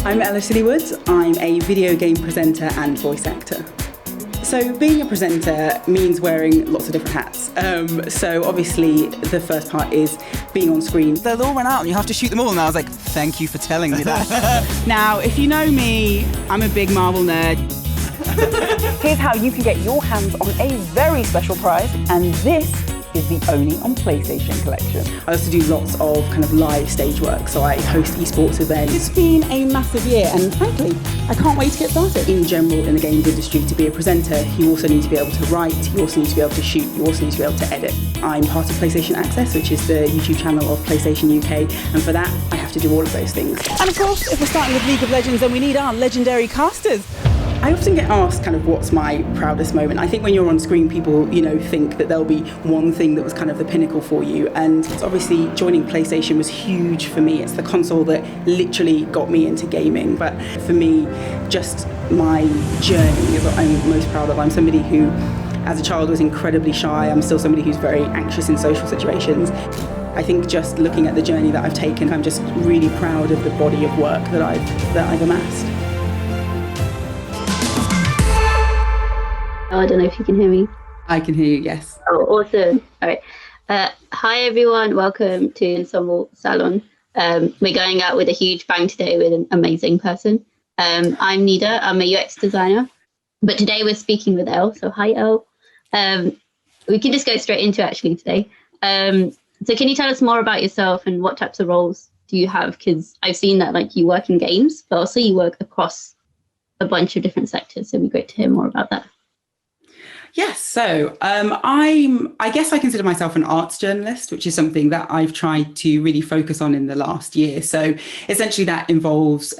I'm Elle Osili-Wood. I'm a video game presenter and voice actor. So being a presenter means wearing lots of different hats. So obviously the first part is being on screen. They'll all run out and you have to shoot them all. And I was like, thank you for telling me that. Now, if you know me, I'm a big Marvel nerd. Here's how you can get your hands on a very special prize, and this is the Only on PlayStation collection. I also do lots of kind of live stage work, so I host esports events. It's been a massive year, and frankly, I can't wait to get started. In general, in the games industry, to be a presenter, you also need to be able to write, you also need to be able to shoot, you also need to be able to edit. I'm part of PlayStation Access, which is the YouTube channel of PlayStation UK, and for that, I have to do all of those things. And of course, if we're starting with League of Legends, then we need our legendary casters. I often get asked kind of what's my proudest moment. I think when you're on screen, people, think that there'll be one thing that was kind of the pinnacle for you. And it's obviously joining PlayStation was huge for me. It's the console that literally got me into gaming. But for me, just my journey is what I'm most proud of. I'm somebody who, as a child, was incredibly shy. I'm still somebody who's very anxious in social situations. I think just looking at the journey that I've taken, I'm just really proud of the body of work that I've amassed. I don't know if you can hear me. I can hear you, yes. Oh, awesome. All right. Hi, everyone. Welcome to Ensemble Salon. We're going out with a huge bang today with an amazing person. I'm Nida. I'm a UX designer. But today we're speaking with Elle. So hi, Elle. We can just go straight into it actually today. So can you tell us more about yourself and what types of roles do you have? Because I've seen that you work in games, but also you work across a bunch of different sectors. So it'd be great to hear more about that. Yes, so I guess I consider myself an arts journalist, which is something that I've tried to really focus on in the last year. So essentially that involves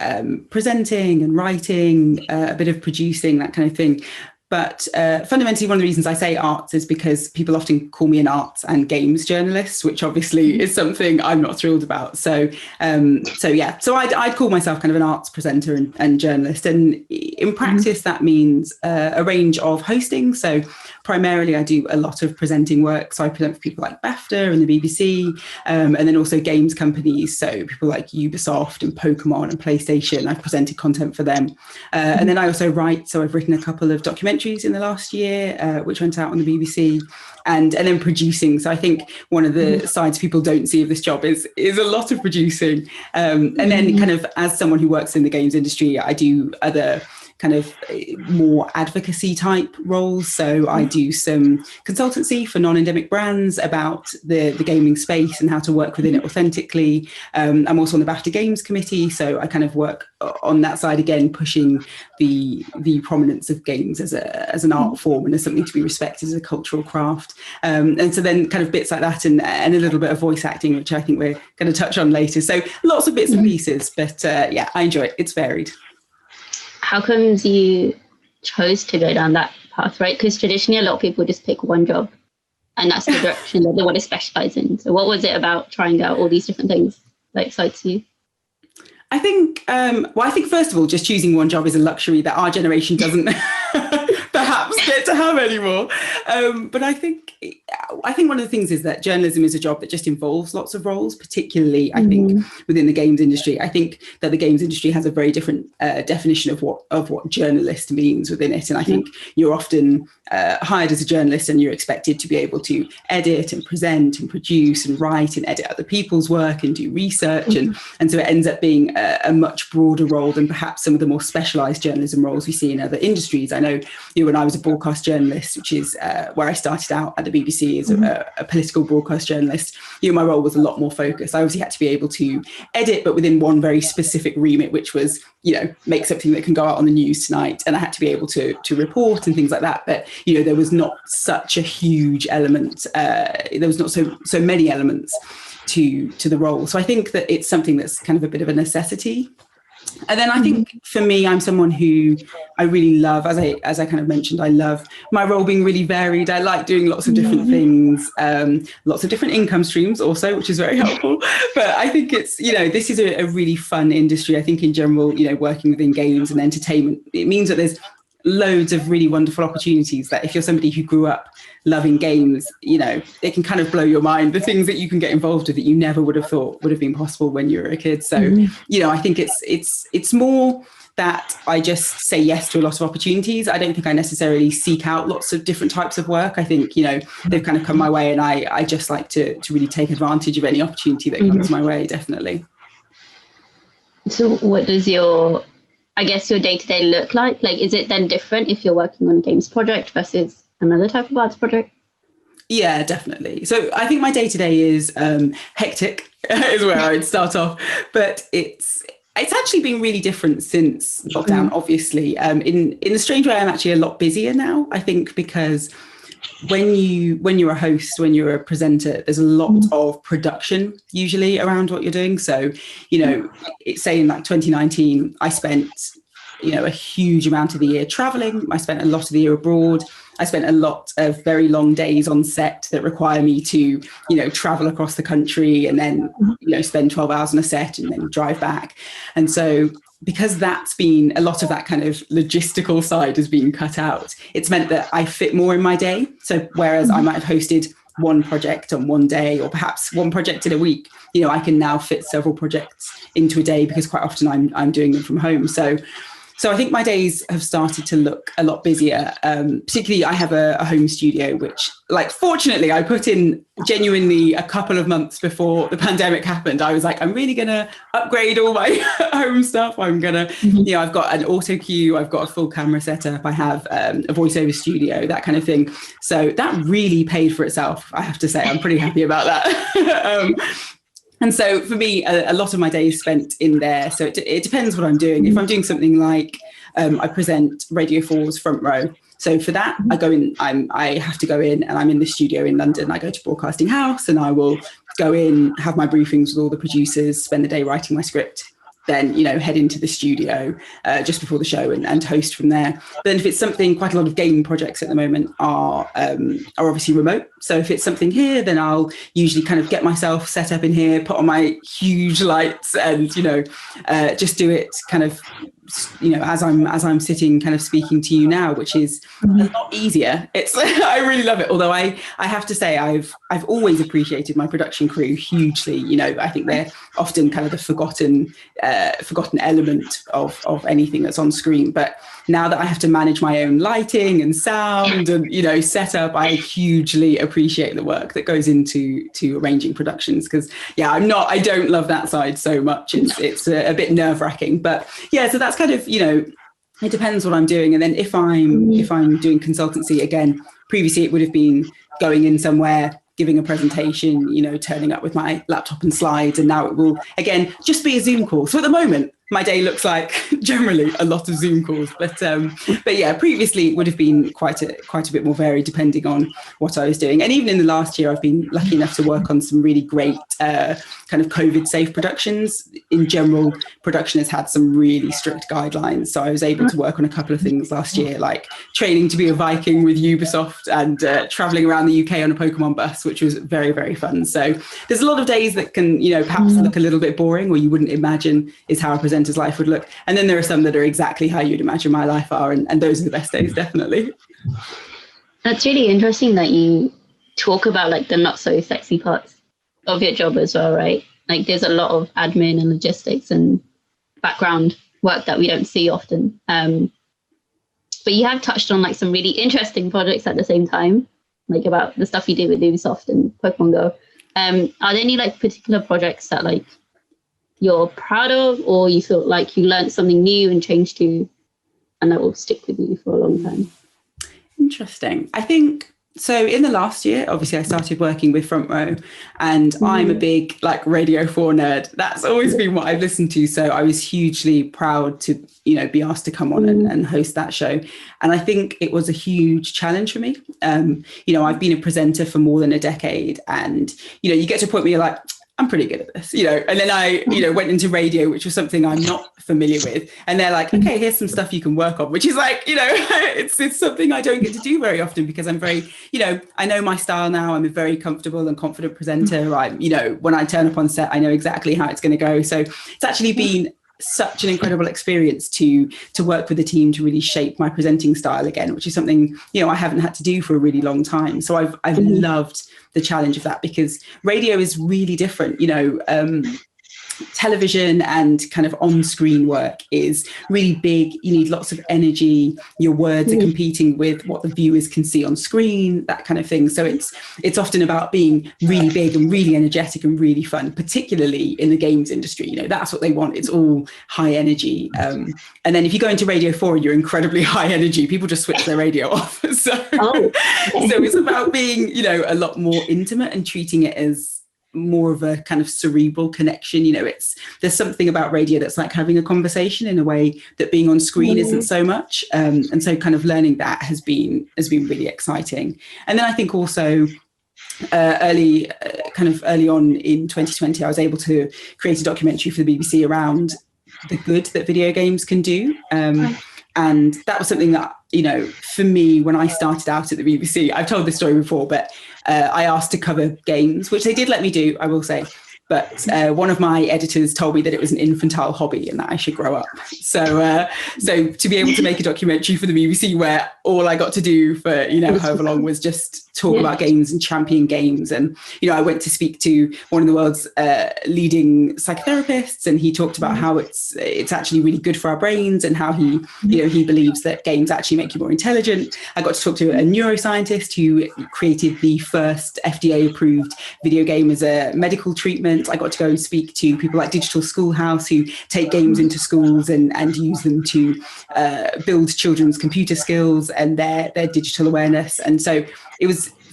presenting and writing, a bit of producing, that kind of thing. But fundamentally, one of the reasons I say arts is because people often call me an arts and games journalist, which obviously is something I'm not thrilled about. So I'd call myself kind of an arts presenter and journalist. And in practice, that means a range of hosting. So primarily, I do a lot of presenting work. So I present for people like BAFTA and the BBC, and then also games companies. So people like Ubisoft and Pokemon and PlayStation. I've presented content for them. And then I also write. So I've written a couple of documentaries in the last year, which went out on the BBC, and then producing. So I think one of the sides people don't see of this job is a lot of producing. And then kind of as someone who works in the games industry, I do other kind of more advocacy type roles. So I do some consultancy for non-endemic brands about the gaming space and how to work within it authentically. I'm also on the BAFTA Games Committee. So I kind of work on that side again, pushing the prominence of games as an art form and as something to be respected as a cultural craft. And so then kind of bits like that and a little bit of voice acting, which I think we're going to touch on later. So lots of bits and pieces, but I enjoy it. It's varied. How comes you chose to go down that path, right? Because traditionally a lot of people just pick one job and that's the direction that they want to specialize in. So what was it about trying out all these different things that excites you? I think, first of all, just choosing one job is a luxury that our generation doesn't perhaps get to have anymore. But I think one of the things is that journalism is a job that just involves lots of roles, particularly, I think, within the games industry. I think that the games industry has a very different definition of what journalist means within it. And I think you're often hired as a journalist and you're expected to be able to edit and present and produce and write and edit other people's work and do research. And so it ends up being a much broader role than perhaps some of the more specialised journalism roles we see in other industries. I know when I was a broadcast journalist, which is where I started out at the BBC as a political broadcast journalist, my role was a lot more focused. I obviously had to be able to edit, but within one very specific remit, which was, make something that can go out on the news tonight. And I had to be able to report and things like that. But, there was not such a huge element. There was not so many elements to the role. So I think that it's something that's kind of a bit of a necessity. And then I think for me, I'm someone who I really love, as I kind of mentioned, I love my role being really varied. I like doing lots of different things, lots of different income streams also, which is very helpful. But I think it's, this is a really fun industry. I think in general, working within games and entertainment, it means that there's loads of really wonderful opportunities that if you're somebody who grew up loving games, you know, it can kind of blow your mind, the things that you can get involved with that you never would have thought would have been possible when you were a kid. So, you know, I think it's more that I just say yes to a lot of opportunities. I don't think I necessarily seek out lots of different types of work. I think, you know, they've kind of come my way, and I just like to really take advantage of any opportunity that comes my way, definitely. So what does your day-to-day look like? Like, is it then different if you're working on a games project versus another type of arts project? Yeah, definitely. So I think my day-to-day is hectic is where I'd start off, but it's actually been really different since lockdown, obviously. In a strange way, I'm actually a lot busier now, I think, because when you're a host, when you're a presenter, there's a lot of production usually around what you're doing. So, you know, it's saying like 2019, I spent, you know, a huge amount of the year traveling. I spent a lot of the year abroad. I spent a lot of very long days on set that require me to, you know, travel across the country and then, you know, spend 12 hours on a set and then drive back. And so because that's been, a lot of that kind of logistical side has been cut out, it's meant that I fit more in my day. So whereas I might have hosted one project on one day, or perhaps one project in a week, you know, I can now fit several projects into a day because quite often I'm doing them from home. So I think my days have started to look a lot busier. Particularly, I have a home studio, which, like, fortunately, I put in genuinely a couple of months before the pandemic happened. I was like, I'm really going to upgrade all my home stuff. I'm going to, you know, I've got an auto cue, I've got a full camera setup, I have a voiceover studio, that kind of thing. So that really paid for itself, I have to say. I'm pretty happy about that. And so for me, a lot of my day is spent in there. So it depends what I'm doing. If I'm doing something like I present Radio 4's Front Row. So for that, I go in, I have to go in, and I'm in the studio in London. I go to Broadcasting House and I will go in, have my briefings with all the producers, spend the day writing my script, then, you know, head into the studio just before the show and host from there. But then if it's something, quite a lot of gaming projects at the moment are obviously remote. So if it's something here, then I'll usually kind of get myself set up in here, put on my huge lights and, you know, just do it kind of, you know, as I'm sitting kind of speaking to you now, which is a lot easier. It's I really love it. Although I have to say I've always appreciated my production crew hugely. You know, I think they're often kind of the forgotten element of anything that's on screen. But now that I have to manage my own lighting and sound and, you know, setup, I hugely appreciate the work that goes into arranging productions. Because I don't love that side so much. It's a bit nerve-wracking. But yeah, so that's kind of, you know, it depends what I'm doing. And then if I'm doing consultancy, again, previously it would have been going in somewhere, giving a presentation, you know, turning up with my laptop and slides, and now it will again just be a Zoom call. So at the moment my day looks like generally a lot of Zoom calls, but yeah, previously it would have been quite a bit more varied depending on what I was doing. And even in the last year, I've been lucky enough to work on some really great kind of COVID safe productions. In general, production has had some really strict guidelines, so I was able to work on a couple of things last year, like training to be a Viking with Ubisoft and traveling around the UK on a Pokemon bus, which was very, very fun. So there's a lot of days that can, you know, perhaps look a little bit boring, or you wouldn't imagine is how a presenter's life would look. And then there are some that are exactly how you'd imagine my life are, and those are the best days, definitely. That's really interesting that you talk about like the not so sexy parts of your job as well, right? Like there's a lot of admin and logistics and background work that we don't see often. But you have touched on like some really interesting projects at the same time, like about the stuff you did with Ubisoft and Pokemon Go. Are there any like particular projects that like you're proud of, or you feel like you learned something new and changed to, and that will stick with you for a long time? Interesting. I think so. In the last year, obviously, I started working with Front Row, and I'm a big like Radio 4 nerd. That's always been what I've listened to. So I was hugely proud to, you know, be asked to come on and host that show. And I think it was a huge challenge for me. You know, I've been a presenter for more than a decade, and, you know, you get to a point where you're like, I'm pretty good at this, you know. And then I, you know, went into radio, which was something I'm not familiar with. And they're like, okay, here's some stuff you can work on, which is like, you know, it's something I don't get to do very often, because I'm very, you know, I know my style now. I'm a very comfortable and confident presenter. You know, when I turn up on set, I know exactly how it's going to go. So it's actually been such an incredible experience to work with the team to really shape my presenting style again, which is something, I haven't had to do for a really long time. So I've loved the challenge of that, because radio is really different. Television and kind of on-screen work is really big. You need lots of energy. Your words are competing with what the viewers can see on screen, that kind of thing. So it's often about being really big and really energetic and really fun, particularly in the games industry. That's what they want. It's all high energy. And then if you go into Radio 4 and you're incredibly high energy, people just switch their radio off. So it's about being, a lot more intimate and treating it as more of a kind of cerebral connection. There's something about radio that's like having a conversation in a way that being on screen isn't so much. And so kind of learning that has been really exciting. And then I think also early on in 2020, I was able to create a documentary for the BBC around the good that video games can do. And that was something that, for me, when I started out at the BBC, I've told this story before, but I asked to cover games, which they did let me do, I will say. But one of my editors told me that it was an infantile hobby and that I should grow up. So to be able to make a documentary for the BBC where all I got to do for, however long was just talk about games and champion games. And, I went to speak to one of the world's leading psychotherapists, and he talked about how it's actually really good for our brains, and how he believes that games actually make you more intelligent. I got to talk to a neuroscientist who created the first FDA approved video game as a medical treatment. I got to go and speak to people like Digital Schoolhouse, who take games into schools and use them to build children's computer skills and their digital awareness. And so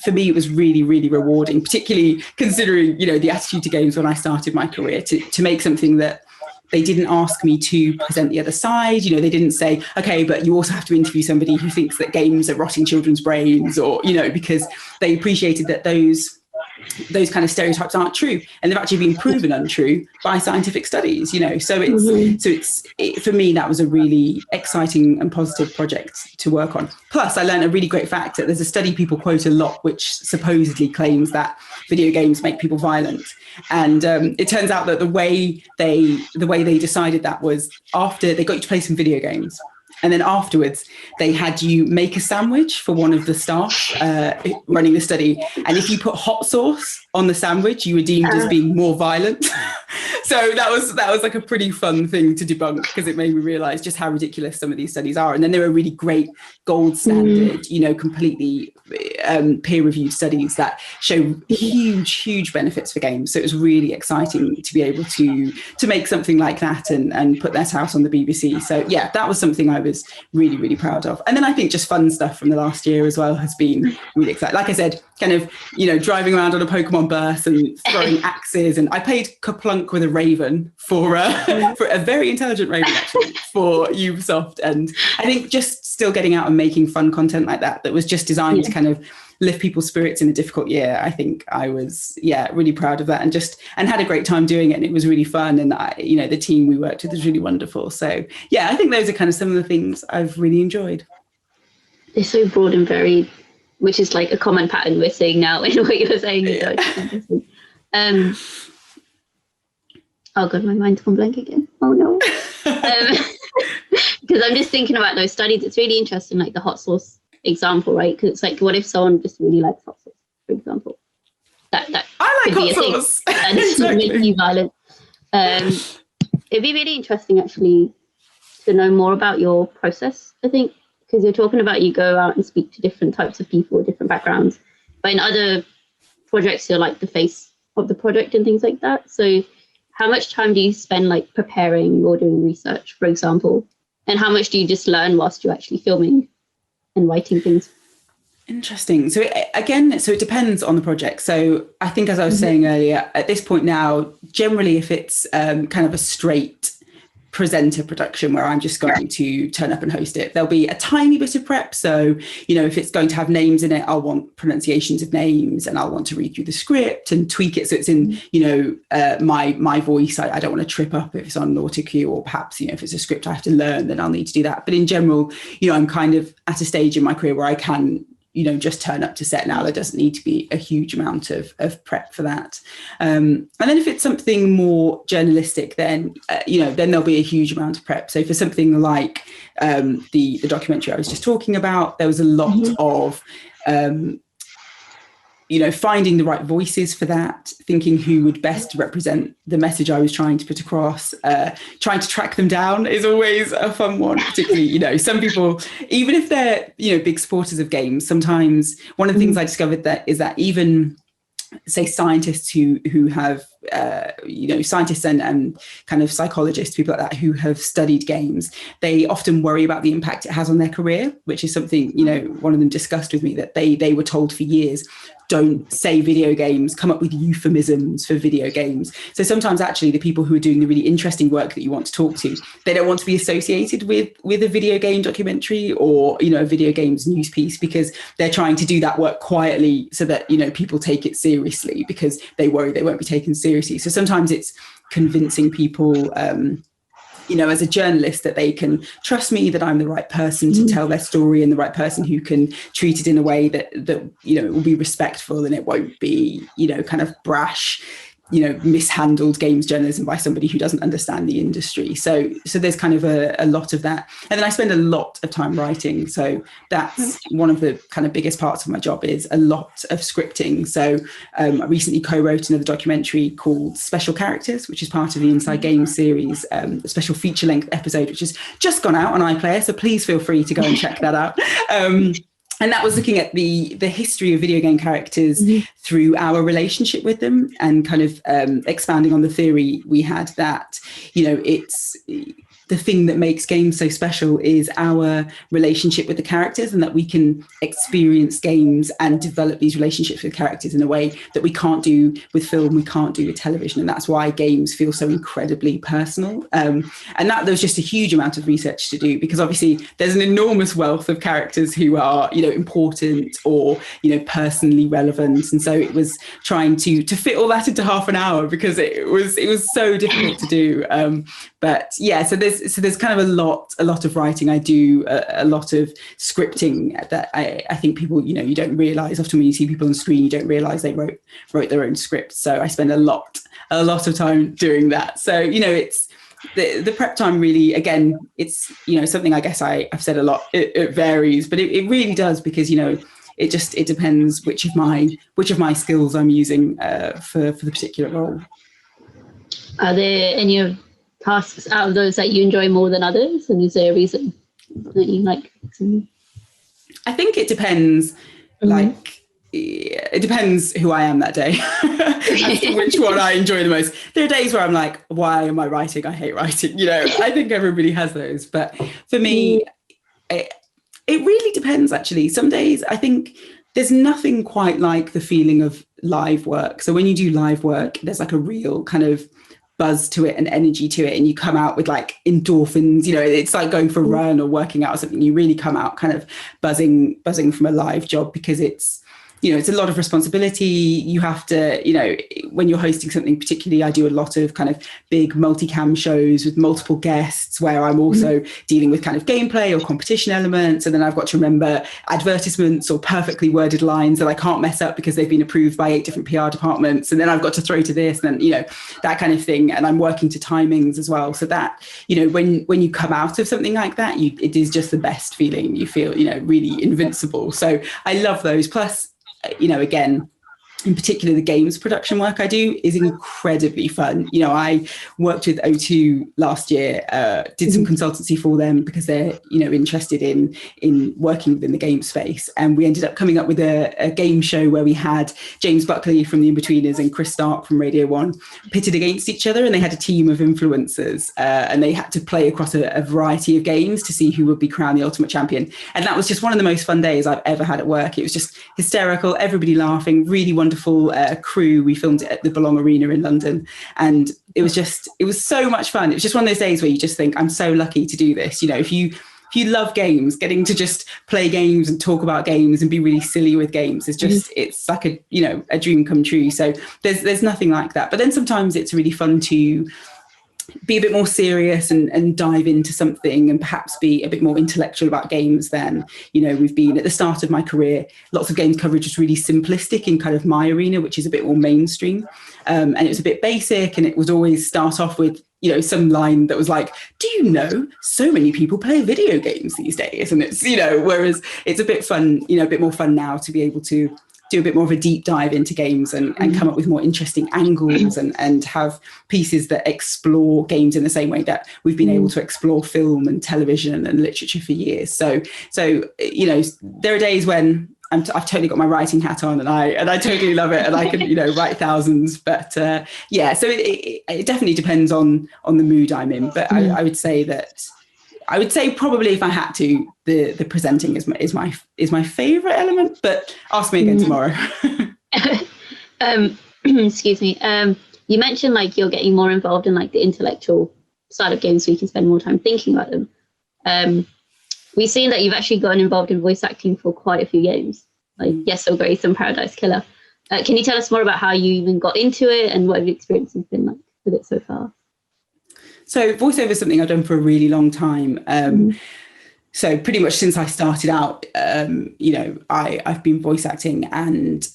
for me, it was really, really rewarding, particularly considering, the attitude to games when I started my career, to make something that they didn't ask me to present the other side. They didn't say, okay, but you also have to interview somebody who thinks that games are rotting children's brains, or, because they appreciated that those kind of stereotypes aren't true, and they've actually been proven untrue by scientific studies. So it's for me, that was a really exciting and positive project to work on. Plus, I learned a really great fact that there's a study people quote a lot, which supposedly claims that video games make people violent, and it turns out that the way they decided that was after they got you to play some video games. And then afterwards, they had you make a sandwich for one of the staff running the study. And if you put hot sauce on the sandwich, you were deemed as being more violent. So that was like a pretty fun thing to debunk, because it made me realize just how ridiculous some of these studies are. And then there were really great gold standard, completely peer-reviewed studies that show huge benefits for games. So it was really exciting to be able to make something like that and put that out on the BBC. So yeah, that was something I was really, really proud of. And then I think just fun stuff from the last year as well has been really exciting. Like I said, kind of, driving around on a Pokemon bus and throwing axes. And I played Kaplunk with a raven for a very intelligent raven, actually, for Ubisoft. And I think just still getting out and making fun content like that was just designed to kind of lift people's spirits in a difficult year. I think I was, really proud of that, and had a great time doing it. And it was really fun. And the team we worked with was really wonderful. So I think those are kind of some of the things I've really enjoyed. It's so broad and varied, which is like a common pattern we're seeing now in what you're saying. Oh God, my mind's gone blank again. Oh no. Because I'm just thinking about those studies. It's really interesting, like the hot sauce example, right? Because it's like, what if someone just really likes hot sauce, for example? That I like could be hot a sauce. thing, and it's not making you violent. It'd be really interesting, actually, to know more about your process, I think, because you're talking about you go out and speak to different types of people, different backgrounds. But in other projects, you're like the face of the project and things like that. So how much time do you spend like preparing or doing research, for example? And how much do you just learn whilst you're actually filming and writing things? Interesting. So it depends on the project. So I think, as I was saying earlier, at this point now, generally, if it's kind of a straight presenter production where I'm just going to turn up and host it, there'll be a tiny bit of prep. So, if it's going to have names in it, I'll want pronunciations of names, and I'll want to read through the script and tweak it so it's in, my voice. I don't want to trip up if it's on an auto cue, or perhaps, if it's a script I have to learn, then I'll need to do that. But in general, I'm kind of at a stage in my career where I can just turn up to set now. There doesn't need to be a huge amount of prep for that. And then if it's something more journalistic, then then there'll be a huge amount of prep. So for something like the documentary I was just talking about, there was a lot of finding the right voices for that, thinking who would best represent the message I was trying to put across. Trying to track them down is always a fun one, particularly, some people, even if they're, big supporters of games, sometimes one of the things I discovered is that even, say, scientists who have, scientists and kind of psychologists, people like that, who have studied games, they often worry about the impact it has on their career, which is something, one of them discussed with me, that they were told for years, don't say video games, come up with euphemisms for video games. So sometimes actually the people who are doing the really interesting work that you want to talk to, they don't want to be associated with a video game documentary or, a video games news piece, because they're trying to do that work quietly so that, people take it seriously, because they worry they won't be taken seriously. So sometimes it's convincing people, as a journalist, that they can trust me, that I'm the right person to tell their story and the right person who can treat it in a way that it will be respectful and it won't be, kind of brash, mishandled games journalism by somebody who doesn't understand the industry. So there's kind of a lot of that. And then I spend a lot of time writing. So that's one of the kind of biggest parts of my job, is a lot of scripting. So I recently co-wrote another documentary called Special Characters, which is part of the Inside Games series, a special feature-length episode, which has just gone out on iPlayer. So please feel free to go and check that out. And that was looking at the history of video game characters through our relationship with them, and kind of expanding on the theory we had that, it's the thing that makes games so special is our relationship with the characters, and that we can experience games and develop these relationships with characters in a way that we can't do with film, we can't do with television. And that's why games feel so incredibly personal. And that there's just a huge amount of research to do, because obviously there's an enormous wealth of characters who are, important or, personally relevant. And so it was trying to fit all that into half an hour, because it was so difficult to do. But yeah, so there's kind of a lot of writing. I do a lot of scripting that I think people, you don't realize often when you see people on screen, you don't realize they wrote their own script. So I spend a lot of time doing that. So, it's the prep time really, again, it's, something I guess I've said a lot, it varies, but it really does, because, it depends which of my skills I'm using for the particular role. Are there any tasks out of those that you enjoy more than others, and is there a reason that you like? I think it depends. It depends who I am that day as to which one I enjoy the most. There are days where I'm like, why am I writing? I hate writing. I think everybody has those, but for me, it really depends. Actually, some days I think there's nothing quite like the feeling of live work. So when you do live work, there's like a real kind of buzz to it and energy to it, and you come out with like endorphins. It's like going for a run or working out or something. You really come out kind of buzzing from a live job, because it's it's a lot of responsibility. You have to, when you're hosting something, particularly I do a lot of kind of big multicam shows with multiple guests, where I'm also dealing with kind of gameplay or competition elements. And then I've got to remember advertisements or perfectly worded lines that I can't mess up because they've been approved by 8 different PR departments. And then I've got to throw to this, and then, that kind of thing. And I'm working to timings as well. So that, when you come out of something like that, it is just the best feeling. You feel, really invincible. So I love those. Plus, again, in particular, the games production work I do is incredibly fun. I worked with O2 last year, did some consultancy for them because they're, interested in working within the game space. And we ended up coming up with a game show where we had James Buckley from The Inbetweeners and Chris Stark from Radio 1 pitted against each other, and they had a team of influencers, and they had to play across a variety of games to see who would be crowned the ultimate champion. And that was just one of the most fun days I've ever had at work. It was just hysterical, everybody laughing, really wonderful crew. We filmed it at the Belong Arena in London, and it was so much fun. It was just one of those days where you just think, I'm so lucky to do this. If you love games, getting to just play games and talk about games and be really silly with games is just, it's like a dream come true. So there's nothing like that. But then sometimes it's really fun to be a bit more serious and dive into something and perhaps be a bit more intellectual about games than, we've been at the start of my career. Lots of games coverage was really simplistic in kind of my arena, which is a bit more mainstream. And it was a bit basic, and it would always start off with, some line that was like, do you know so many people play video games these days? And it's, whereas it's a bit fun, a bit more fun now to be able to do a bit more of a deep dive into games and come up with more interesting angles and have pieces that explore games in the same way that we've been able to explore film and television and literature for years. So there are days when I've totally got my writing hat on and I totally love it and I can, write thousands. But so it definitely depends on the mood I'm in. But I would say probably if I had to, the presenting is my favorite element. But ask me again tomorrow. Excuse me. You mentioned like you're getting more involved in like the intellectual side of games, so you can spend more time thinking about them. We've seen that you've actually gotten involved in voice acting for quite a few games, like Yes or Grace and Paradise Killer. Can you tell us more about how you even got into it and what your experience has been like with it so far? So voiceover is something I've done for a really long time. So pretty much since I started out, I've been voice acting and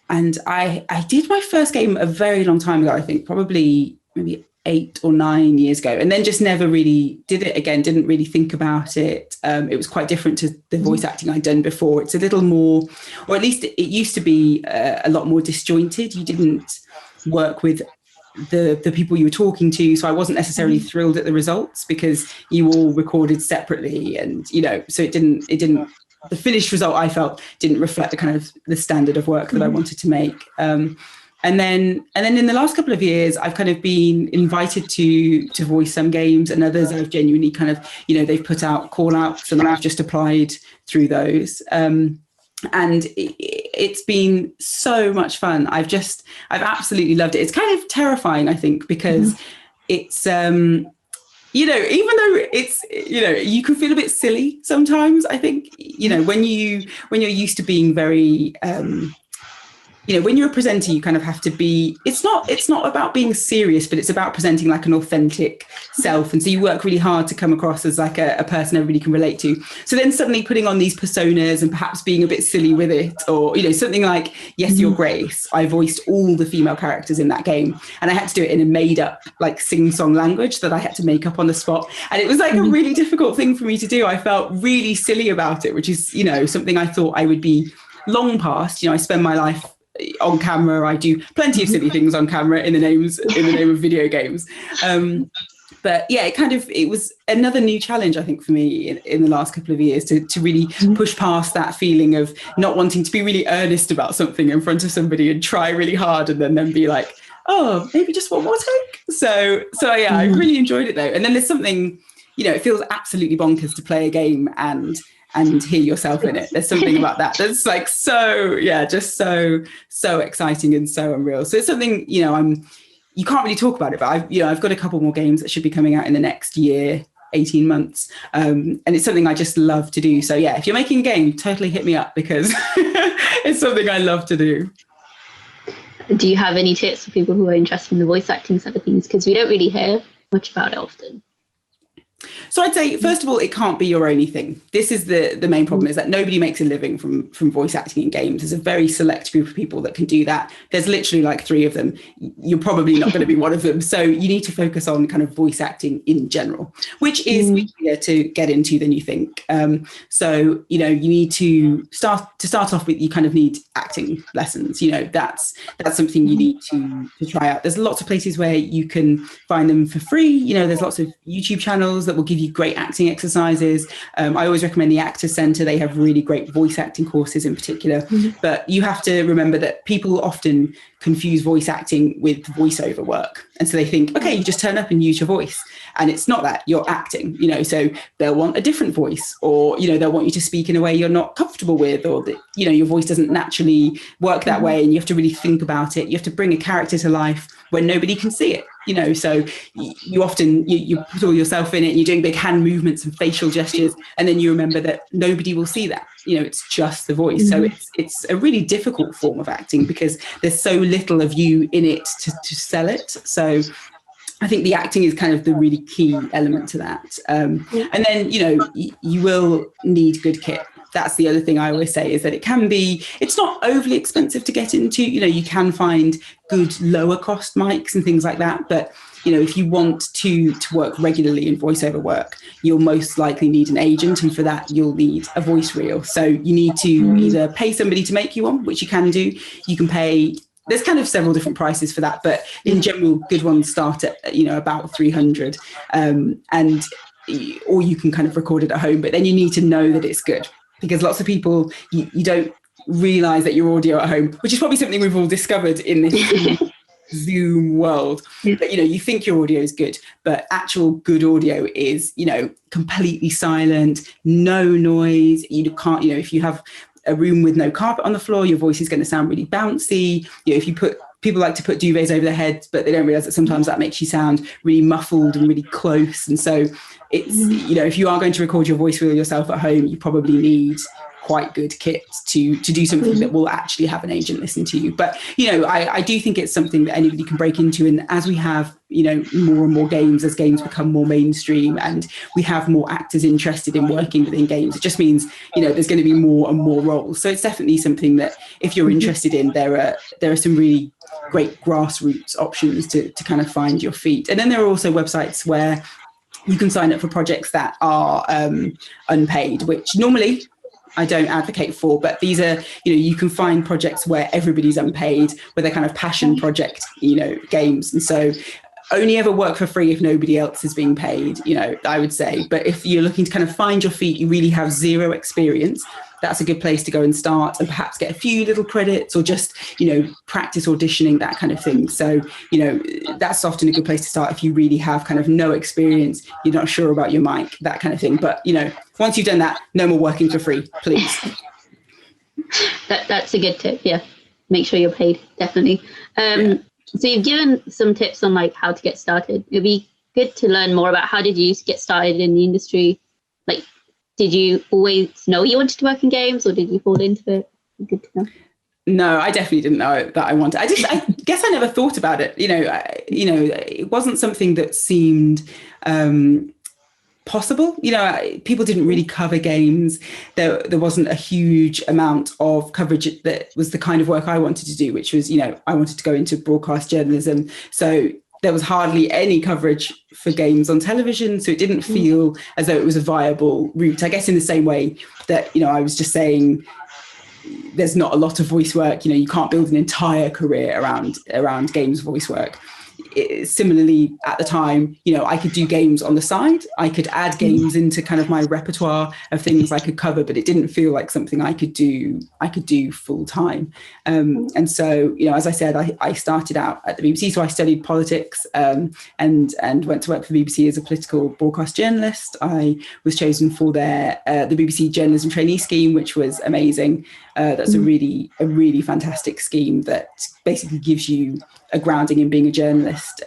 I did my first game a very long time ago, I think probably maybe 8 or 9 years ago, and then just never really did it again, didn't really think about it. It was quite different to the voice acting I'd done before. It's a little more, or at least it used to be a lot more disjointed. You didn't work with the people you were talking to, so I wasn't necessarily thrilled at the results because you all recorded separately, and so it didn't the finished result I felt didn't reflect the kind of the standard of work that I wanted to make. And then in the last couple of years, I've kind of been invited to voice some games, and others I've genuinely kind of, they've put out call outs and I've just applied through those. And it's been so much fun. I've absolutely loved it. It's kind of terrifying, I think, because it's, even though it's, you can feel a bit silly sometimes, I think, when you're used to being very, when you're a presenter, you kind of have to be, it's not about being serious, but it's about presenting like an authentic self. And so you work really hard to come across as like a person everybody can relate to. So then suddenly putting on these personas and perhaps being a bit silly with it, or, something like Yes, Your Grace, I voiced all the female characters in that game. And I had to do it in a made up, like sing-song language that I had to make up on the spot. And it was like a really difficult thing for me to do. I felt really silly about it, which is, something I thought I would be long past. I spend my life on camera. I do plenty of silly things on camera in the name of video games. But yeah, it was another new challenge, I think, for me in the last couple of years to really push past that feeling of not wanting to be really earnest about something in front of somebody and try really hard and then be like, oh, maybe just one more take. So yeah, I really enjoyed it though. And then there's something, it feels absolutely bonkers to play a game and hear yourself in it. There's something about that that's like just so exciting and so unreal. So it's something, you can't really talk about it, but I've got a couple more games that should be coming out in the next year, 18 months. And it's something I just love to do. So yeah, if you're making a game, totally hit me up because it's something I love to do. Do you have any tips for people who are interested in the voice acting side of things? Because we don't really hear much about it often. So I'd say, first of all, it can't be your only thing. This is the main problem, is that nobody makes a living from voice acting in games. There's a very select group of people that can do that. There's literally like 3 of them. You're probably not going to be one of them. So you need to focus on kind of voice acting in general, which is easier to get into than you think. So, you need to start off with, you kind of need acting lessons. That's something you need to try out. There's lots of places where you can find them for free. There's lots of YouTube channels that will give you great acting exercises. I always recommend the Actors Centre. They have really great voice acting courses in particular. But you have to remember that people often confuse voice acting with voiceover work. And so they think, okay, you just turn up and use your voice. And it's not that. You're acting, so they'll want a different voice, or, they'll want you to speak in a way you're not comfortable with, or that, your voice doesn't naturally work that way. And you have to really think about it. You have to bring a character to life when nobody can see it. So you often, you put all yourself in it, and you're doing big hand movements and facial gestures, and then you remember that nobody will see that, it's just the voice. So it's a really difficult form of acting because there's so little of you in it to sell it. So I think the acting is kind of the really key element to that. And then, you will need good kit. That's the other thing I always say, is that it's not overly expensive to get into. You can find good lower cost mics and things like that. But, if you want to work regularly in voiceover work, you'll most likely need an agent. And for that, you'll need a voice reel. So you need to either pay somebody to make you one, which you can do. You can pay. There's kind of several different prices for that, but in general, good ones start at, about 300. Or you can kind of record it at home, but then you need to know that it's good, because lots of people, you don't realize that your audio at home, which is probably something we've all discovered in this Zoom world, that, you think your audio is good, but actual good audio is, completely silent, no noise. You can't, if you have a room with no carpet on the floor, your voice is going to sound really bouncy. If you people like to put duvets over their heads, but they don't realize that sometimes that makes you sound really muffled and really close. And so it's, if you are going to record your voice reel yourself at home, you probably need quite good kit to do something that will actually have an agent listen to you. But, I do think it's something that anybody can break into. And as we have, more and more games, as games become more mainstream and we have more actors interested in working within games, it just means, there's going to be more and more roles. So it's definitely something that if you're interested in, there are some really great grassroots options to kind of find your feet. And then there are also websites where you can sign up for projects that are unpaid, which normally I don't advocate for, but these are, you can find projects where everybody's unpaid, where they're kind of passion project, games. And so only ever work for free if nobody else is being paid, I would say. But if you're looking to kind of find your feet, you really have zero experience, that's a good place to go and start and perhaps get a few little credits or just, practice auditioning, that kind of thing. So, that's often a good place to start if you really have kind of no experience, you're not sure about your mic, that kind of thing. But, once you've done that, no more working for free, please. That's a good tip. Yeah. Make sure you're paid. Definitely. So you've given some tips on like how to get started. It'd be good to learn more about how did you get started in the industry? Like, did you always know you wanted to work in games, or did you fall into it? Good to know. No, I definitely didn't know that I wanted. I guess I never thought about it. It wasn't something that seemed possible. People didn't really cover games. There wasn't a huge amount of coverage that was the kind of work I wanted to do, which was, I wanted to go into broadcast journalism. So there was hardly any coverage for games on television. So it didn't feel as though it was a viable route. I guess in the same way that, I was just saying, there's not a lot of voice work. You can't build an entire career around games voice work. Similarly, at the time, I could do games on the side. I could add games into kind of my repertoire of things I could cover, but it didn't feel like something I could do full time. And so, as I said, I started out at the BBC, so I studied politics and went to work for the BBC as a political broadcast journalist. I was chosen for the BBC journalism trainee scheme, which was amazing. That's a really fantastic scheme that basically gives you a grounding in being a journalist,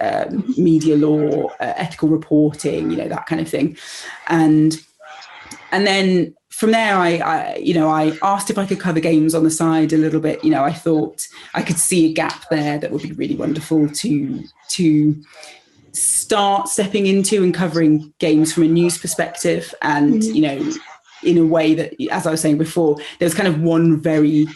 media law, ethical reporting, that kind of thing. And then from there, I asked if I could cover games on the side a little bit. I thought I could see a gap there that would be really wonderful to start stepping into and covering games from a news perspective. And, in a way that, as I was saying before, there was kind of one very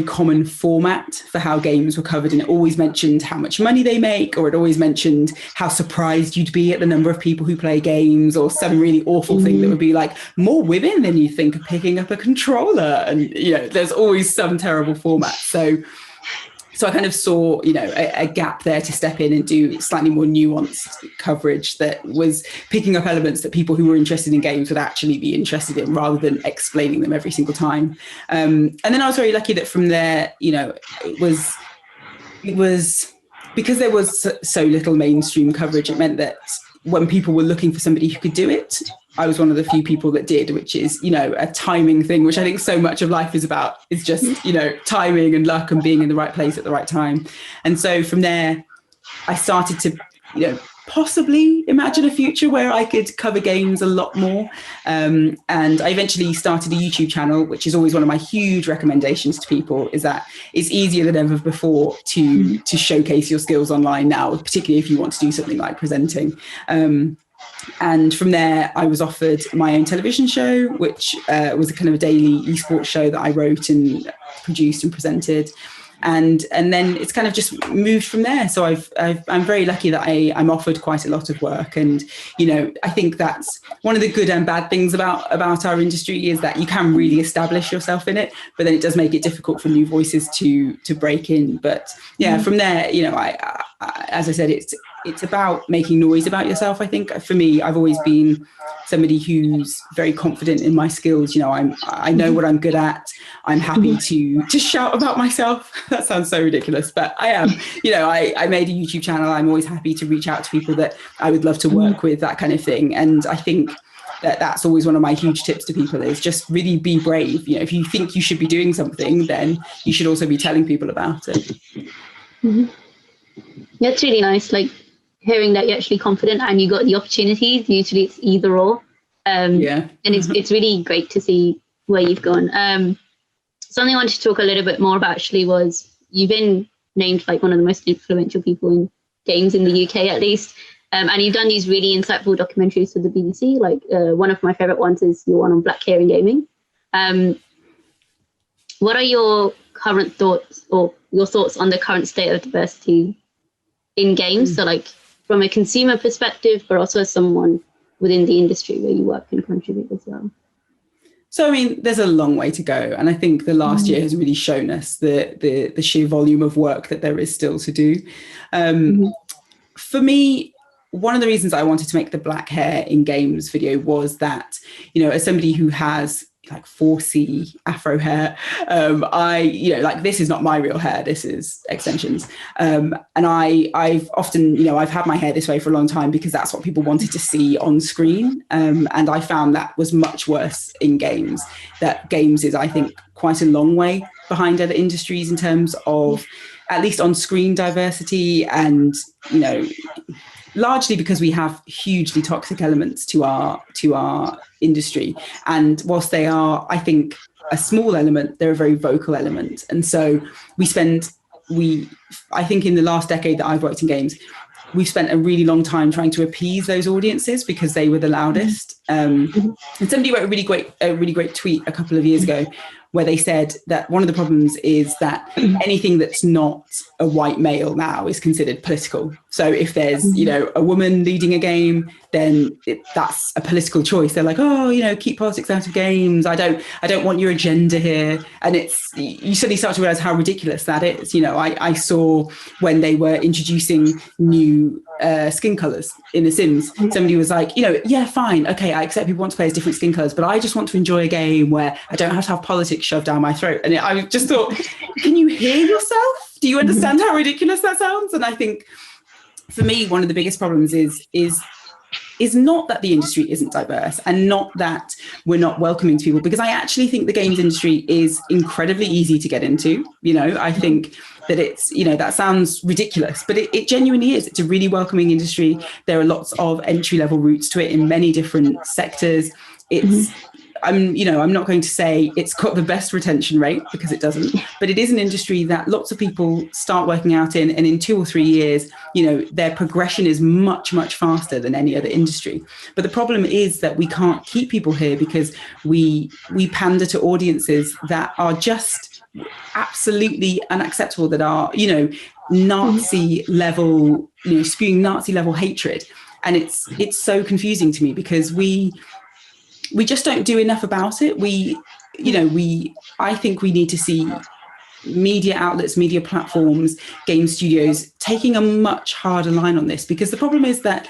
common format for how games were covered, and it always mentioned how much money they make, or it always mentioned how surprised you'd be at the number of people who play games, or some really awful thing that would be like, more women than you think are picking up a controller, and there's always some terrible format. So I kind of saw, a gap there to step in and do slightly more nuanced coverage that was picking up elements that people who were interested in games would actually be interested in, rather than explaining them every single time. And then I was very lucky that from there, it was because there was so little mainstream coverage. It meant that when people were looking for somebody who could do it, I was one of the few people that did, which is, a timing thing, which I think so much of life is about. It's just, timing and luck and being in the right place at the right time. And so from there, I started to, possibly imagine a future where I could cover games a lot more. And I eventually started a YouTube channel, which is always one of my huge recommendations to people, is that it's easier than ever before to showcase your skills online now, particularly if you want to do something like presenting. And from there, I was offered my own television show, which was a kind of a daily esports show that I wrote and produced and presented. And then it's kind of just moved from there. So I'm very lucky that I'm offered quite a lot of work. And, I think that's one of the good and bad things about our industry, is that you can really establish yourself in it, but then it does make it difficult for new voices to break in. But yeah, from there, I as I said, it's about making noise about yourself. I think for me, I've always been somebody who's very confident in my skills. I know what I'm good at. I'm happy to shout about myself. That sounds so ridiculous, but I am. I made a YouTube channel. I'm always happy to reach out to people that I would love to work with, that kind of thing. And I think that's always one of my huge tips to people, is just really be brave. If you think you should be doing something, then you should also be telling people about it. Mm-hmm. That's really nice. Like, hearing that you're actually confident and you got the opportunities. Usually it's either or. And it's really great to see where you've gone. Something I wanted to talk a little bit more about actually was, you've been named like one of the most influential people in games in the UK, at least. And you've done these really insightful documentaries for the BBC. Like one of my favorite ones is your one on black hair in gaming. What are your current thoughts, or your thoughts on the current state of diversity in games? So like, from a consumer perspective, but also as someone within the industry where you work and contribute as well? So, there's a long way to go. And I think the last year has really shown us the sheer volume of work that there is still to do. For me, one of the reasons I wanted to make the black hair in games video was that, as somebody who has like 4C afro hair, this is not my real hair, this is extensions. And I've often, I've had my hair this way for a long time because that's what people wanted to see on screen. And I found that was much worse in games. That games is, I think, quite a long way behind other industries in terms of at least on screen diversity, and, largely because we have hugely toxic elements to our industry. And whilst they are, I think, a small element, they're a very vocal element. And so I think in the last decade that I've worked in games, we've spent a really long time trying to appease those audiences because they were the loudest. And somebody wrote a really great tweet a couple of years ago, where they said that one of the problems is that anything that's not a white male now is considered political. So if there's, a woman leading a game, then that's a political choice. They're like, keep politics out of games. I don't want your agenda here. And you suddenly start to realize how ridiculous that is. I saw when they were introducing new skin colors in The Sims, somebody was like, yeah, fine. Okay, I accept people want to play as different skin colors, but I just want to enjoy a game where I don't have to have politics shoved down my throat. And I just thought, can you hear yourself? Do you understand how ridiculous that sounds? And I think for me, one of the biggest problems is not that the industry isn't diverse and not that we're not welcoming to people, because I actually think the games industry is incredibly easy to get into. I think that it's, that sounds ridiculous, but it genuinely is. It's a really welcoming industry. There are lots of entry-level routes to it in many different sectors. I'm not going to say it's got the best retention rate, because it doesn't, but it is an industry that lots of people start working out in, and in 2 or 3 years, their progression is much, much faster than any other industry. But the problem is that we can't keep people here because we pander to audiences that are just absolutely unacceptable, that are, Nazi level, spewing Nazi level hatred. And it's so confusing to me because we just don't do enough about it. I think we need to see media outlets, media platforms, game studios taking a much harder line on this, because the problem is that,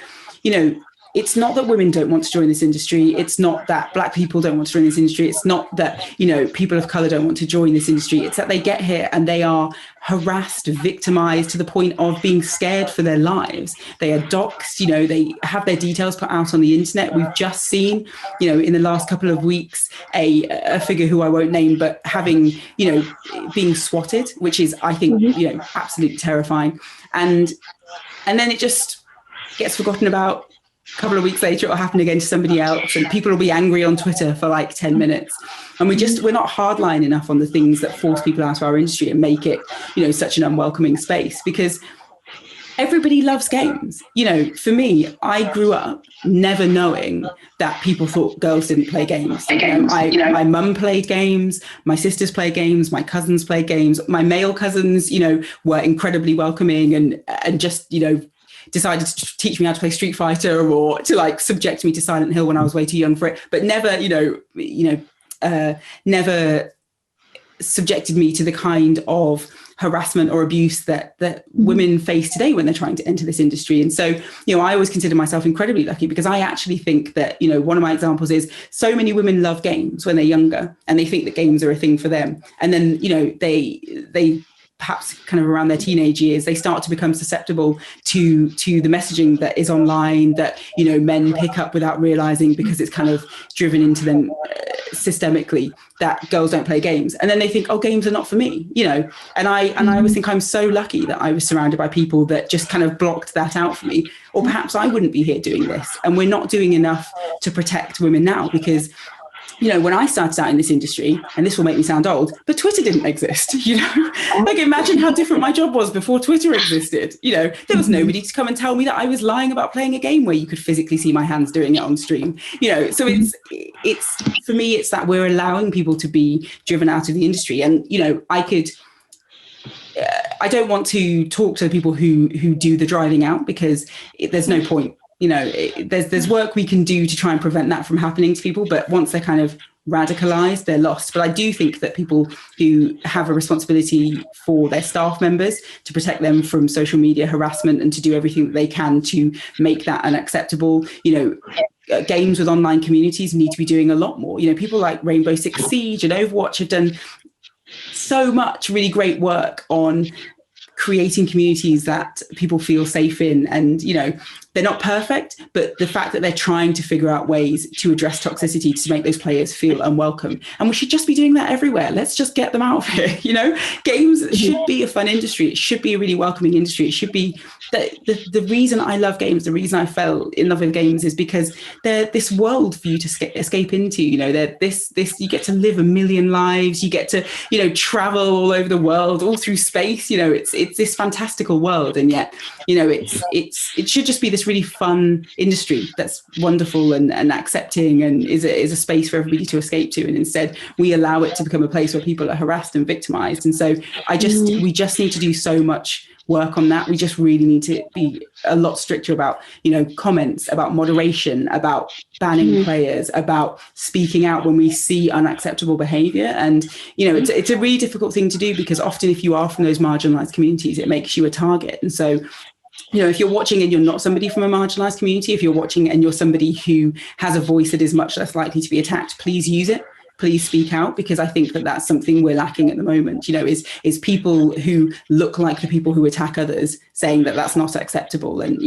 it's not that women don't want to join this industry. It's not that Black people don't want to join this industry. It's not that, people of color don't want to join this industry. It's that they get here and they are harassed, victimized to the point of being scared for their lives. They are doxxed, they have their details put out on the internet. We've just seen, in the last couple of weeks, a figure who I won't name, but having, being swatted, which is, I think, absolutely terrifying. And then it just, gets forgotten about. A couple of weeks later, it'll happen again to somebody else, and people will be angry on Twitter for like 10 minutes. And we're not hardline enough on the things that force people out of our industry and make it, such an unwelcoming space, because everybody loves games. For me, I grew up never knowing that people thought girls didn't play games. My mum played games, my sisters played games, my cousins played games. My male cousins, were incredibly welcoming and just, decided to teach me how to play Street Fighter or to like subject me to Silent Hill when I was way too young for it, but never, never subjected me to the kind of harassment or abuse that women face today when they're trying to enter this industry. And so, I always consider myself incredibly lucky, because I actually think that, one of my examples is so many women love games when they're younger and they think that games are a thing for them. And then, they perhaps kind of around their teenage years, they start to become susceptible to the messaging that is online that, men pick up without realizing, because it's kind of driven into them systemically that girls don't play games. And then they think, oh, games are not for me, and I always think I'm so lucky that I was surrounded by people that just kind of blocked that out for me, or perhaps I wouldn't be here doing this. And we're not doing enough to protect women now, because when I started out in this industry, and this will make me sound old, but Twitter didn't exist, like imagine how different my job was before Twitter existed. There was nobody to come and tell me that I was lying about playing a game where you could physically see my hands doing it on stream, so it's for me, it's that we're allowing people to be driven out of the industry. And, I don't want to talk to the people who do the driving out, because there's no point. There's work we can do to try and prevent that from happening to people, but once they're kind of radicalized, they're lost. But I do think that people who have a responsibility for their staff members to protect them from social media harassment and to do everything that they can to make that unacceptable, games with online communities need to be doing a lot more. People like Rainbow Six Siege and Overwatch have done so much really great work on creating communities that people feel safe in. And, they're not perfect, but the fact that they're trying to figure out ways to address toxicity to make those players feel unwelcome. And we should just be doing that everywhere. Let's just get them out of here. Games should be a fun industry. It should be a really welcoming industry. It should be the reason I love games, the reason I fell in love with games is because they're this world for you to escape into. They're this, you get to live a million lives. You get to, travel all over the world, all through space. It's this fantastical world. And yet, it should just be this really fun industry that's wonderful and accepting and is a space for everybody to escape to. And instead we allow it to become a place where people are harassed and victimized. And so we just need to do so much work on that. We just really need to be a lot stricter about, comments, about moderation, about banning players, about speaking out when we see unacceptable behavior. And, it's a really difficult thing to do, because often if you are from those marginalized communities, it makes you a target. And so, if you're watching and you're not somebody from a marginalized community, if you're watching and you're somebody who has a voice that is much less likely to be attacked, please use it. Please speak out, because I think that that's something we're lacking at the moment, is people who look like the people who attack others saying that that's not acceptable. And,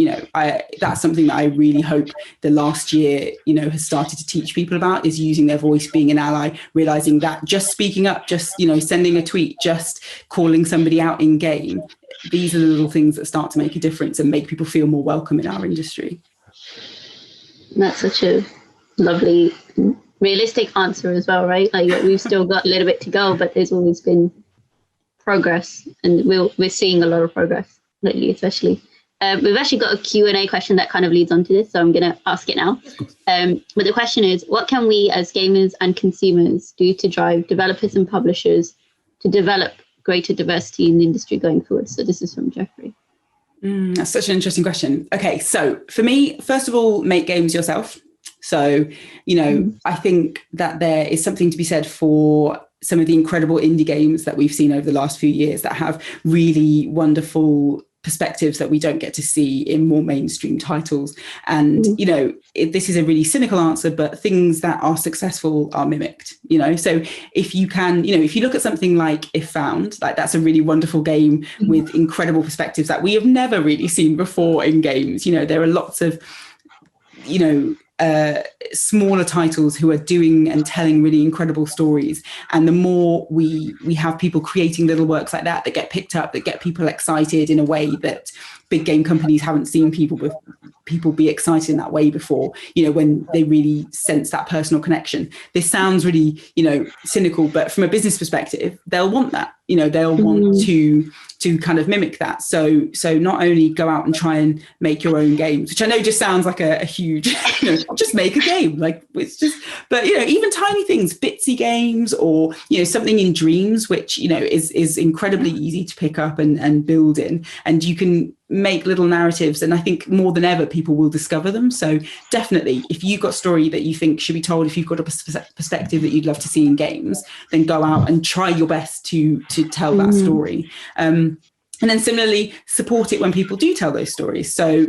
that's something that I really hope the last year, has started to teach people about, is using their voice, being an ally, realizing that just speaking up, just, sending a tweet, just calling somebody out in game. These are the little things that start to make a difference and make people feel more welcome in our industry. That's such a lovely, realistic answer as well, right? Like, we've still got a little bit to go, but there's always been progress, and we're seeing a lot of progress lately, especially. We've actually got a Q&A question that kind of leads on to this, so I'm going to ask it now. But the question is, what can we as gamers and consumers do to drive developers and publishers to develop greater diversity in the industry going forward? So this is from Jeffrey. That's such an interesting question. Okay, so for me, first of all, make games yourself. So, I think that there is something to be said for some of the incredible indie games that we've seen over the last few years that have really wonderful perspectives that we don't get to see in more mainstream titles. And, this is a really cynical answer, but things that are successful are mimicked, So if you can, if you look at something like If Found, like that's a really wonderful game with incredible perspectives that we have never really seen before in games. There are lots of, smaller titles who are doing and telling really incredible stories. And the more we have people creating little works like that get picked up, that get people excited in a way that big game companies haven't seen people be excited in that way before, when they really sense that personal connection. This sounds really, cynical, but from a business perspective, they'll want that. They'll want to kind of mimic that. So not only go out and try and make your own games, which I know just sounds like a huge, just make a game. Like it's just, but even tiny things, bitsy games, or something in dreams, which is incredibly easy to pick up and build in, and you can make little narratives. And I think more than ever, people will discover them. So definitely, if you've got a story that you think should be told, if you've got a perspective that you'd love to see in games, then go out and try your best to tell that story. And then similarly, support it when people do tell those stories. So,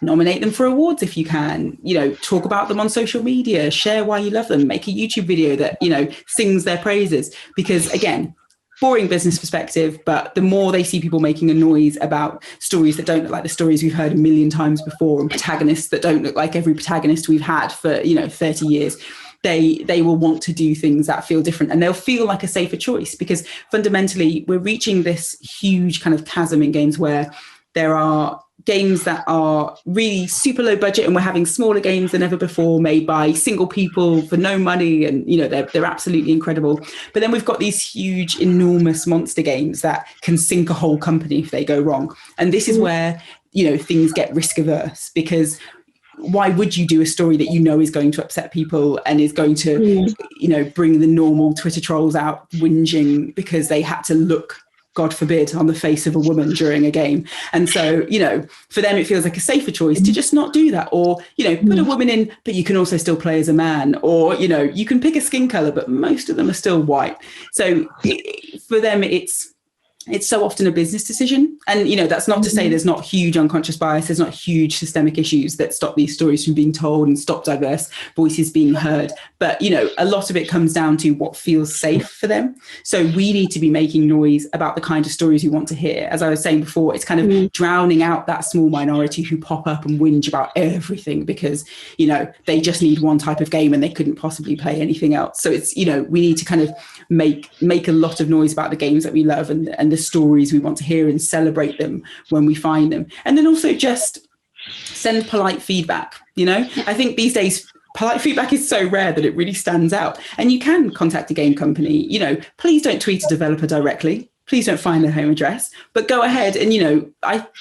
nominate them for awards if you can, talk about them on social media, share why you love them, make a YouTube video that, sings their praises. Because again, boring business perspective, but the more they see people making a noise about stories that don't look like the stories we've heard a million times before, and protagonists that don't look like every protagonist we've had for 30 years, they will want to do things that feel different, and they'll feel like a safer choice. Because fundamentally, we're reaching this huge kind of chasm in games where there are games that are really super low budget, and we're having smaller games than ever before, made by single people for no money, and they're absolutely incredible. But then we've got these huge, enormous monster games that can sink a whole company if they go wrong. And this is where things get risk averse, because why would you do a story that is going to upset people and is going to bring the normal Twitter trolls out whinging because they had to look, God forbid, on the face of a woman during a game? And so, for them, it feels like a safer choice to just not do that. Or, put a woman in, but you can also still play as a man. Or, you can pick a skin color, but most of them are still white. So for them, it's so often a business decision. And, that's not to say there's not huge unconscious bias. There's not huge systemic issues that stop these stories from being told and stop diverse voices being heard. But, a lot of it comes down to what feels safe for them. So we need to be making noise about the kind of stories we want to hear. As I was saying before, it's kind of drowning out that small minority who pop up and whinge about everything because, they just need one type of game and they couldn't possibly play anything else. So it's, we need to kind of make a lot of noise about the games that we love and the stories we want to hear, and celebrate them when we find them. And then also just send polite feedback. I think these days polite feedback is so rare that it really stands out. And you can contact a game company. Please don't tweet a developer directly. Please don't find their home address, but go ahead and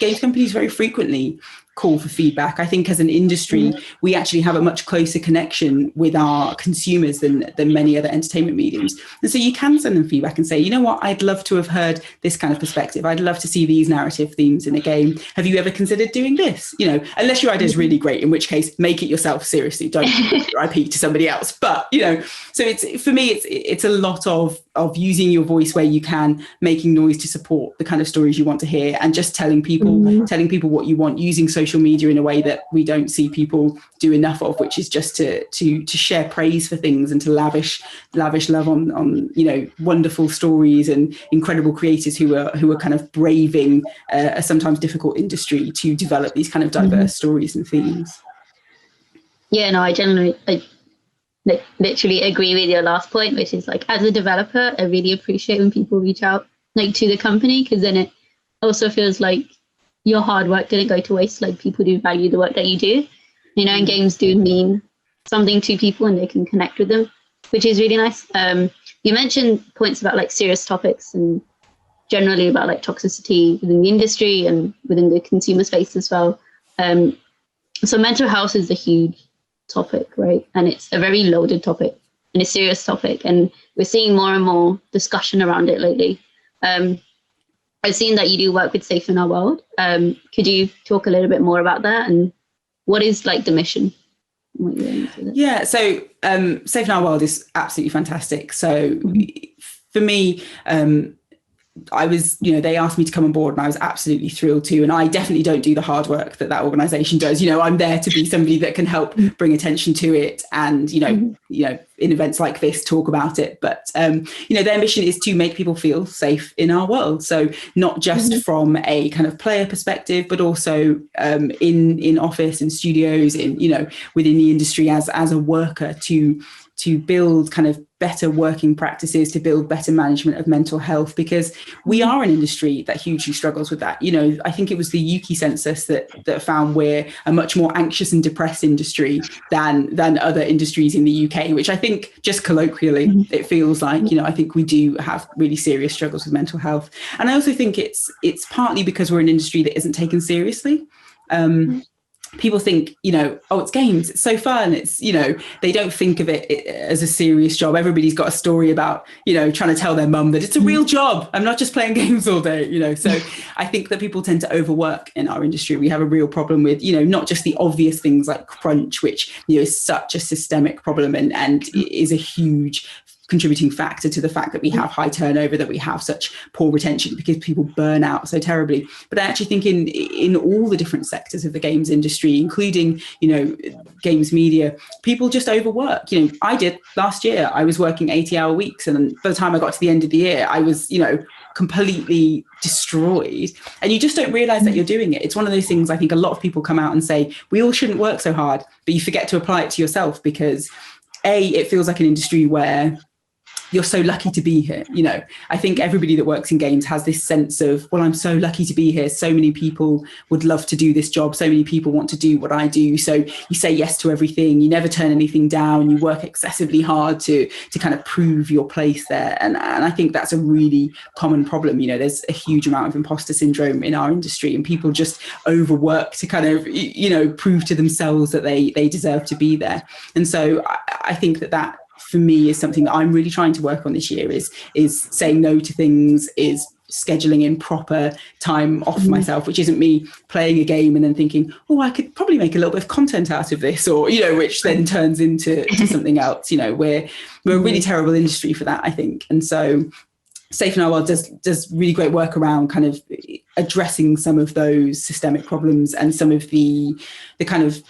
games companies very frequently call for feedback. I think as an industry, we actually have a much closer connection with our consumers than many other entertainment mediums. And so you can send them feedback and say, you know what, I'd love to have heard this kind of perspective. I'd love to see these narrative themes in a game. Have you ever considered doing this? Unless your idea is really great, in which case, make it yourself. Seriously, don't give your IP to somebody else. But, so it's, for me, it's a lot of using your voice where you can, making noise to support the kind of stories you want to hear, and just telling people what you want, using social media in a way that we don't see people do enough of, which is just to share praise for things and to lavish love on wonderful stories and incredible creators who are kind of braving a sometimes difficult industry to develop these kind of diverse stories and themes. Yeah, no, I literally agree with your last point, which is like, as a developer, I really appreciate when people reach out to the company, because then it also feels like your hard work didn't go to waste. Like, people do value the work that you do, and games do mean something to people and they can connect with them, which is really nice. You mentioned points about like serious topics and generally about like toxicity within the industry and within the consumer space as well. So mental health is a huge topic, right? And it's a very loaded topic and a serious topic. And we're seeing more and more discussion around it lately. I've seen that you do work with Safe in Our World. Could you talk a little bit more about that, and what is like the mission? Yeah, so Safe in Our World is absolutely fantastic. So for me, I was, they asked me to come on board and I was absolutely thrilled to. And I definitely don't do the hard work that organization does. I'm there to be somebody that can help bring attention to it and, in events like this, talk about it. But, their mission is to make people feel safe in our world. So not just from a kind of player perspective, but also in office and studios, within the industry as a worker to build kind of better working practices, to build better management of mental health, because we are an industry that hugely struggles with that. I think it was the UK census that found we're a much more anxious and depressed industry than other industries in the UK, which I think just colloquially, it feels like, I think we do have really serious struggles with mental health. And I also think it's partly because we're an industry that isn't taken seriously. People think, oh, it's games, it's so fun. It's, they don't think of it as a serious job. Everybody's got a story about, trying to tell their mum that it's a real job. I'm not just playing games all day, So I think that people tend to overwork in our industry. We have a real problem with, not just the obvious things like crunch, which, is such a systemic problem and is a huge contributing factor to the fact that we have high turnover, that we have such poor retention because people burn out so terribly. But I actually think in all the different sectors of the games industry, including, games media, people just overwork. I did last year, I was working 80-hour weeks. And by the time I got to the end of the year, I was, completely destroyed. And you just don't realize that you're doing it. It's one of those things I think a lot of people come out and say, we all shouldn't work so hard, but you forget to apply it to yourself because it feels like an industry where you're so lucky to be here. I think everybody that works in games has this sense of, well, I'm so lucky to be here. So many people would love to do this job. So many people want to do what I do. So you say yes to everything. You never turn anything down. You work excessively hard to kind of prove your place there. And I think that's a really common problem. There's a huge amount of imposter syndrome in our industry and people just overwork to kind of, prove to themselves that they deserve to be there. And so I think that for me is something that I'm really trying to work on this year is saying no to things, is scheduling in proper time off for myself, which isn't me playing a game and then thinking, oh, I could probably make a little bit of content out of this, or, which then turns into something else. We're a really terrible industry for that, I think. And so Safe in Our World does really great work around kind of addressing some of those systemic problems and some of the kind of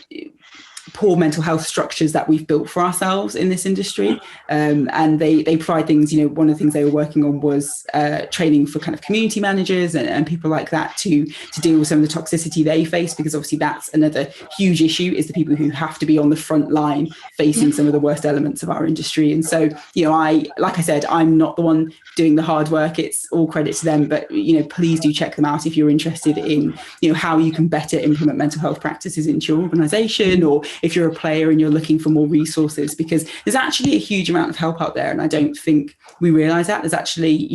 poor mental health structures that we've built for ourselves in this industry. And they provide things, one of the things they were working on was training for kind of community managers and people like that to deal with some of the toxicity they face, because obviously that's another huge issue, is the people who have to be on the front line facing some of the worst elements of our industry. And so, like I said, I'm not the one doing the hard work. It's all credit to them, but, please do check them out if you're interested in, how you can better implement mental health practices into your organization, or if you're a player and you're looking for more resources, because there's actually a huge amount of help out there. And I don't think we realize that. There's actually,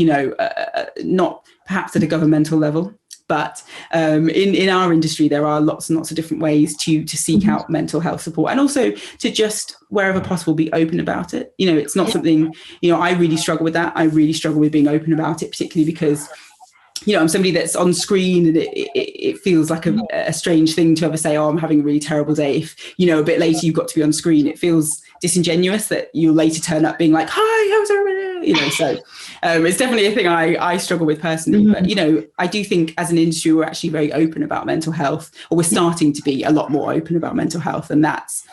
not perhaps at a governmental level, but in our industry, there are lots and lots of different ways to seek out mental health support, and also to just, wherever possible, be open about it. It's not something, I really struggle with that. I really struggle with being open about it, particularly because I'm somebody that's on screen, and it feels like a strange thing to ever say, oh, I'm having a really terrible day. If, a bit later you've got to be on screen, it feels disingenuous that you'll later turn up being like, hi, how's everybody? So it's definitely a thing I struggle with personally. But, I do think as an industry, we're actually very open about mental health, or we're starting to be a lot more open about mental health. And that's,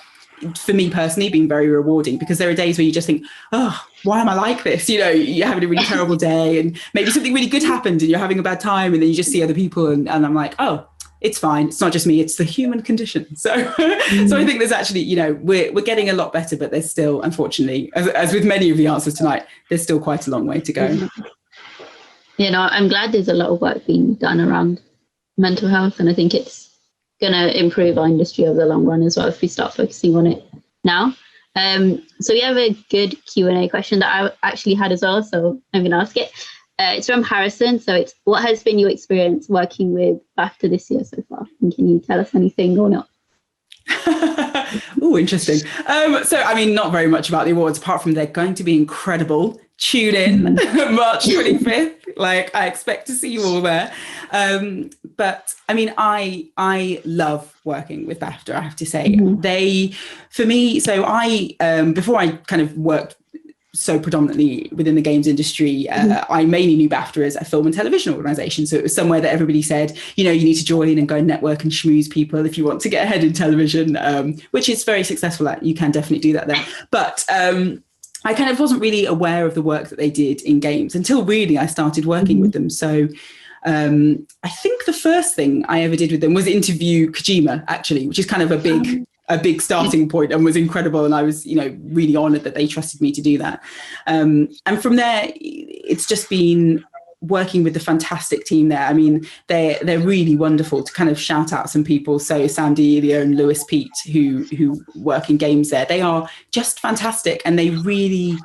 for me personally, been very rewarding, because there are days where you just think, oh, why am I like this? You're having a really terrible day and maybe something really good happened and you're having a bad time, and then you just see other people and I'm like, oh, it's fine. It's not just me, it's the human condition. So so I think there's actually, we're getting a lot better, but there's still, unfortunately, as with many of the answers tonight, there's still quite a long way to go. I'm glad there's a lot of work being done around mental health, and I think it's going to improve our industry over the long run as well if we start focusing on it now. So we have a good Q&A question that I actually had as well, so I'm going to ask it. It's from Harrison. So it's, what has been your experience working with BAFTA this year so far? And can you tell us anything or not? Oh, interesting. So, I mean, not very much about the awards, apart from they're going to be incredible. Tune in March 25th. Like, I expect to see you all there. But I mean, I love working with BAFTA, I have to say. They, for me, so I, before I kind of worked so predominantly within the games industry, I mainly knew BAFTA as a film and television organisation. So it was somewhere that everybody said, you know, you need to join and go and network and schmooze people if you want to get ahead in television, which is very successful at. You can definitely do that there. But I kind of wasn't really aware of the work that they did in games until really I started working with them. So I think the first thing I ever did with them was interview Kojima, actually, which is kind of a big starting point, and was incredible. And I was, you know, really honoured that they trusted me to do that. And from there, it's just been working with the fantastic team there. I mean, they're really wonderful. To kind of shout out some people, so Sam D'Elio and Lewis Pete, who work in games there, they are just fantastic, and they really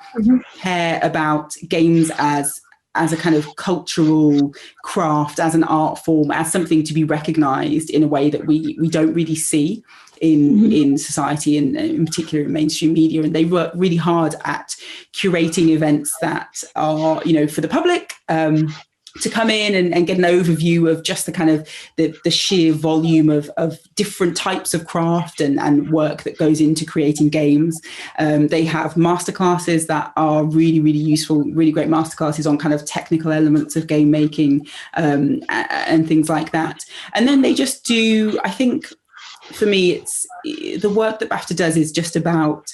care about games as a kind of cultural craft, as an art form, as something to be recognised in a way that we don't really see in society, and in particular in mainstream media. And they work really hard at curating events that are, you know, for the public, to come in and get an overview of just the kind of the sheer volume of different types of craft and work that goes into creating games. They have masterclasses that are really, really useful, really great masterclasses on kind of technical elements of game making, and things like that. And then they just do, I think, for me, it's the work that BAFTA does is just about,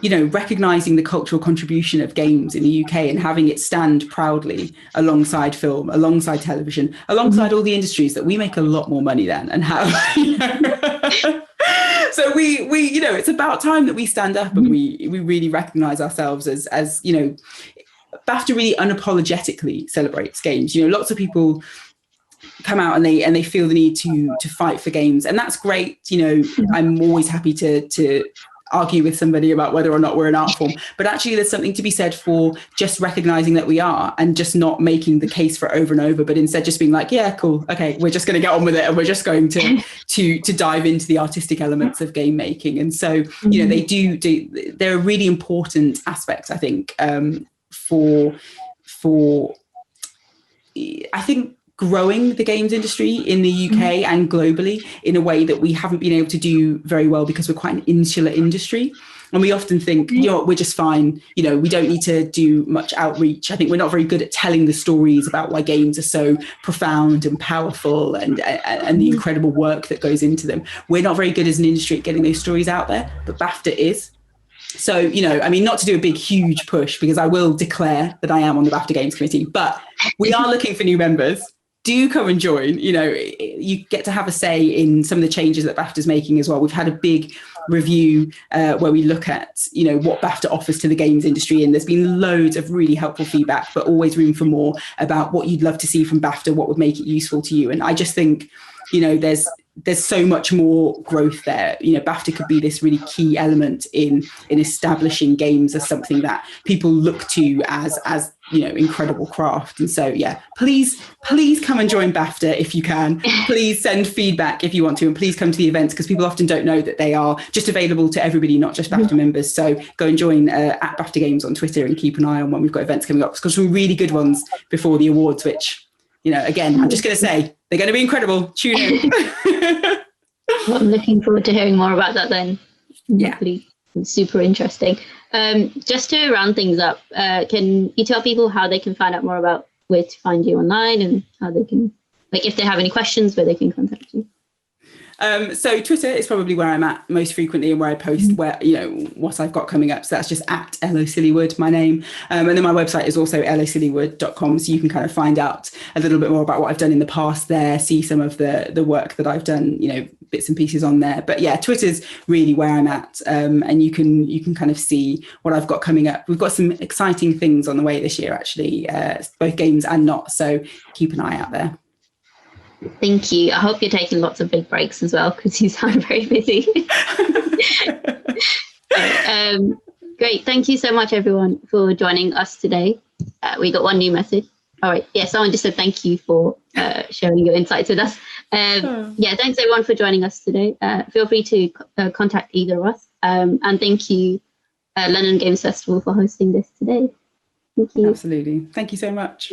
you know, recognising the cultural contribution of games in the UK and having it stand proudly alongside film, alongside television, alongside all the industries that we make a lot more money than and have. You know? So we you know, it's about time that we stand up and we really recognise ourselves as, you know, BAFTA really unapologetically celebrates games. You know, lots of people come out and they feel the need to fight for games, and that's great. You know, I'm always happy to argue with somebody about whether or not we're an art form, but actually there's something to be said for just recognizing that we are, and just not making the case for it over and over, but instead just being like, yeah, cool, okay, we're just going to get on with it, and we're just going to dive into the artistic elements of game making. And so, you know, they do there are really important aspects, I think, for I think growing the games industry in the UK and globally in a way that we haven't been able to do very well, because we're quite an insular industry. And we often think, you know, we're just fine. You know, we don't need to do much outreach. I think we're not very good at telling the stories about why games are so profound and powerful, and the incredible work that goes into them. We're not very good as an industry at getting those stories out there, but BAFTA is. So, you know, I mean, not to do a big, huge push, because I will declare that I am on the BAFTA Games Committee, but we are looking for new members. Do come and join. You know, you get to have a say in some of the changes that BAFTA's making as well. We've had a big review where we look at, you know, what BAFTA offers to the games industry, and there's been loads of really helpful feedback, but always room for more about what you'd love to see from BAFTA, what would make it useful to you. And I just think, you know, there's so much more growth there. You know, BAFTA could be this really key element in establishing games as something that people look to as you know, incredible craft. And so, yeah, please come and join BAFTA if you can. Please send feedback if you want to, and please come to the events, because people often don't know that they are just available to everybody, not just BAFTA members. So go and join at BAFTA Games on Twitter, and keep an eye on when we've got events coming up. We've got some really good ones before the awards, which, you know, again, I'm just going to say, they're going to be incredible. Tune in. Well, I'm looking forward to hearing more about that then. Yeah. Hopefully. It's super interesting. Just to round things up, can you tell people how they can find out more about where to find you online, and how they can, like, if they have any questions, where they can contact you? So Twitter is probably where I'm at most frequently, and where I post where, you know, what I've got coming up. So that's just at Elle Osili-Wood, my name. And then my website is also elleosili-wood.com. So you can kind of find out a little bit more about what I've done in the past there, see some of the work that I've done, you know, bits and pieces on there. But yeah, Twitter's really where I'm at. And you can kind of see what I've got coming up. We've got some exciting things on the way this year, actually, both games and not. So keep an eye out there. Thank you. I hope you're taking lots of big breaks as well, because you sound very busy. Great. Thank you so much, everyone, for joining us today. We got one new message. All right. Yeah, someone just said thank you for sharing your insights with us. Yeah, thanks, everyone, for joining us today. Feel free to contact either of us. And thank you, London Games Festival, for hosting this today. Thank you. Absolutely. Thank you so much.